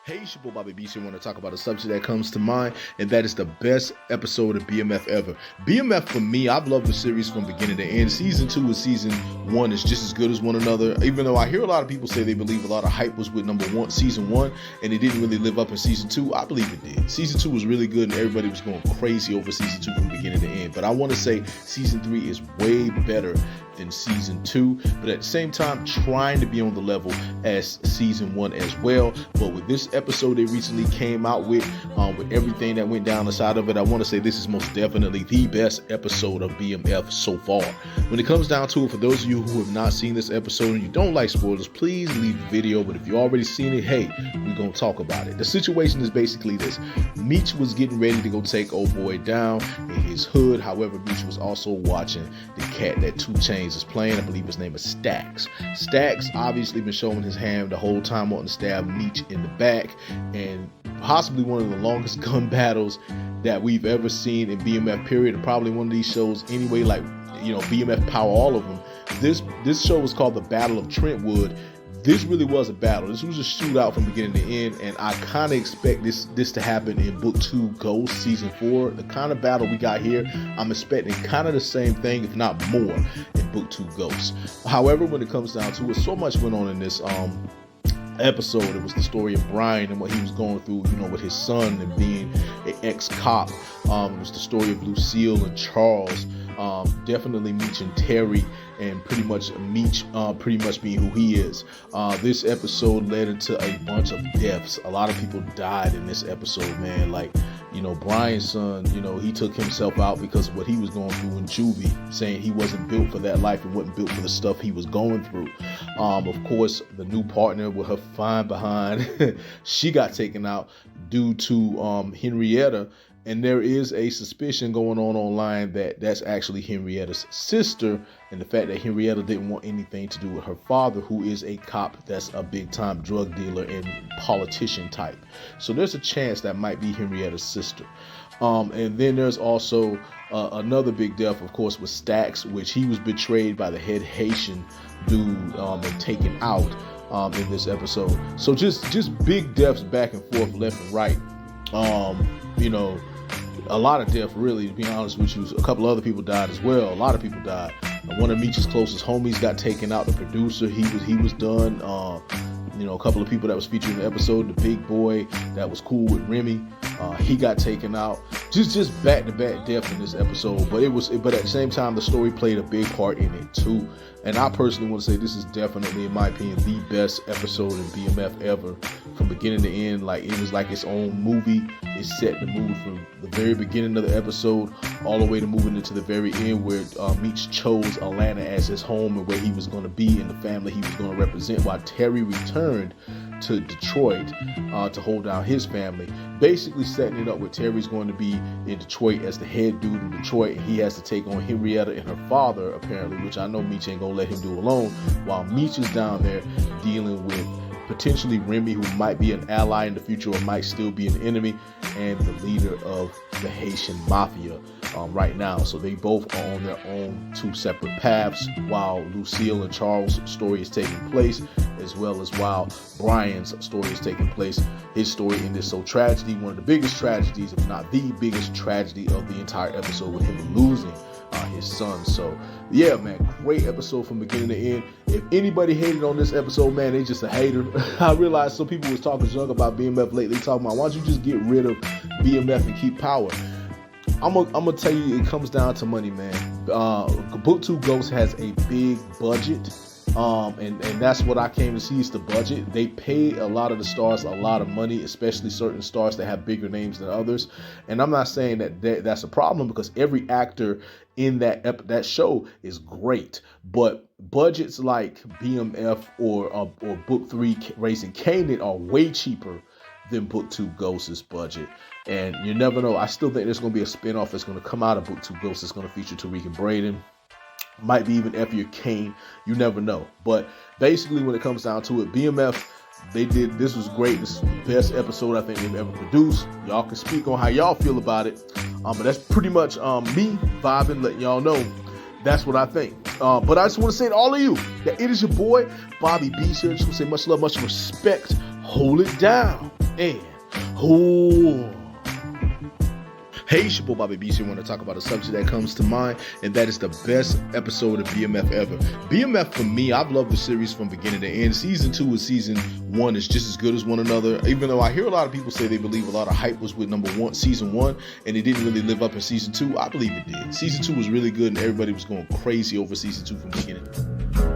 Hey, it's your boy Bobby Beach. I want to talk about a subject that comes to mind, and that is the best episode of BMF ever. BMF, for me, I've loved the series from beginning to end. Season 2 and Season 1 is just as good as one another, even though I hear a lot of people say they believe a lot of hype was with Season 1, and it didn't really live up in Season 2. I believe it did. Season 2 was really good, and everybody was going crazy over Season 2 from beginning to end. But I want to say Season 3 is way better than Season 2, but at the same time trying to be on the level as Season 1 as well. But with this episode they recently came out with everything that went down inside of it, I want to say this is most definitely the best episode of BMF so far. When it comes down to it, for those of you who have not seen this episode and you don't like spoilers, please leave the video. But if you already seen it, hey, we're gonna talk about it. The situation is basically this: Meech was getting ready to go take old boy down in his hood. However, Meech was also watching the cat that 2 Chainz is playing. I believe his name is Stacks. Stacks obviously been showing his hand the whole time, wanting to stab Meech in the back, and possibly one of the longest gun battles that we've ever seen in BMF period, and probably one of these shows anyway, like, you know, BMF Power, all of them. This show was called the Battle of Trentwood. This really was a battle. This was a shootout from beginning to end, and I kind of expect this to happen in Book 2 Ghost Season 4. The kind of battle we got here, I'm expecting kind of the same thing, if not more, in Book 2 Ghost. However, when it comes down to it, so much went on in this episode. It was the story of Brian and what he was going through, you know, with his son and being an ex-cop. It was the story of Lucille and Charles. Definitely Meech and Terry, and pretty much Meech pretty much being who he is. This episode led into a bunch of deaths. A lot of people died in this episode, man. Like, you know, Brian's son, you know, he took himself out because of what he was going through in juvie, saying he wasn't built for that life and wasn't built for the stuff he was going through. Of course, the new partner with her fine behind, she got taken out due to Henrietta. And there is a suspicion going on online that that's actually Henrietta's sister, and the fact that Henrietta didn't want anything to do with her father, who is a cop that's a big-time drug dealer and politician type. So there's a chance that might be Henrietta's sister. And then there's also another big death, of course, with Stacks, which he was betrayed by the head Haitian dude and taken out in this episode. So just big deaths back and forth, left and right. You know, a lot of death, really, to be honest with you. A couple other people died as well. A lot of people died. One of Meech's closest homies got taken out. The producer, he was done. You know, a couple of people that was featured in the episode, the big boy that was cool with Remy, he got taken out. Just back-to-back death in this episode. But at the same time, the story played a big part in it too. And I personally want to say this is definitely, in my opinion, the best episode in BMF ever, from beginning to end. Like, it was like its own movie. It set the mood from the very beginning of the episode all the way to moving into the very end, where Meech chose Atlanta as his home and where he was going to be and the family he was going to represent, while Terry returned to Detroit to hold down his family, basically setting it up where Terry's going to be in Detroit as the head dude in Detroit, and he has to take on Henrietta and her father, apparently, which I know Meech ain't gonna let him do alone, while Meech is down there dealing with potentially Remy, who might be an ally in the future or might still be an enemy, and the leader of the Haitian mafia right now. So they both are on their own 2 separate paths, while Lucille and Charles' story is taking place, as well as while Brian's story is taking place. His story in this tragedy, one of the biggest tragedies, if not the biggest tragedy of the entire episode, with him losing his son. So yeah, man, great episode from beginning to end. If anybody hated on this episode, man, they just a hater. I realized some people was talking junk about BMF lately, talking about, why don't you just get rid of BMF and keep power? I'm gonna tell you, it comes down to money, man. Book 2 Ghost has a big budget. And that's what I came to see, is the budget. They pay a lot of the stars a lot of money, especially certain stars that have bigger names than others. And I'm not saying that's a problem, because every actor in that show is great. But budgets like BMF or Book 3 Raising Kanan are way cheaper than Book 2 Ghost's budget. And you never know. I still think there's going to be a spinoff that's going to come out of Book 2 Ghost that's going to feature Tariq and Braden. Might be even Effier Kane. You never know. But basically, when it comes down to it, BMF, this was great. This is the best episode I think they've ever produced. Y'all can speak on how y'all feel about it. But that's pretty much me vibing, letting y'all know that's what I think. But I just want to say to all of you that it is your boy, Bobby B. Here. Just want to say much love, much respect. Hold it down. And who? Hey, it's your boy Bobby B. So I want to talk about a subject that comes to mind, and that is the best episode of BMF ever. BMF, for me, I've loved the series from beginning to end. Season 2 and Season 1 is just as good as one another, even though I hear a lot of people say they believe a lot of hype was with Season 1, and it didn't really live up in Season 2. I believe it did. Season 2 was really good, and everybody was going crazy over Season 2 from beginning.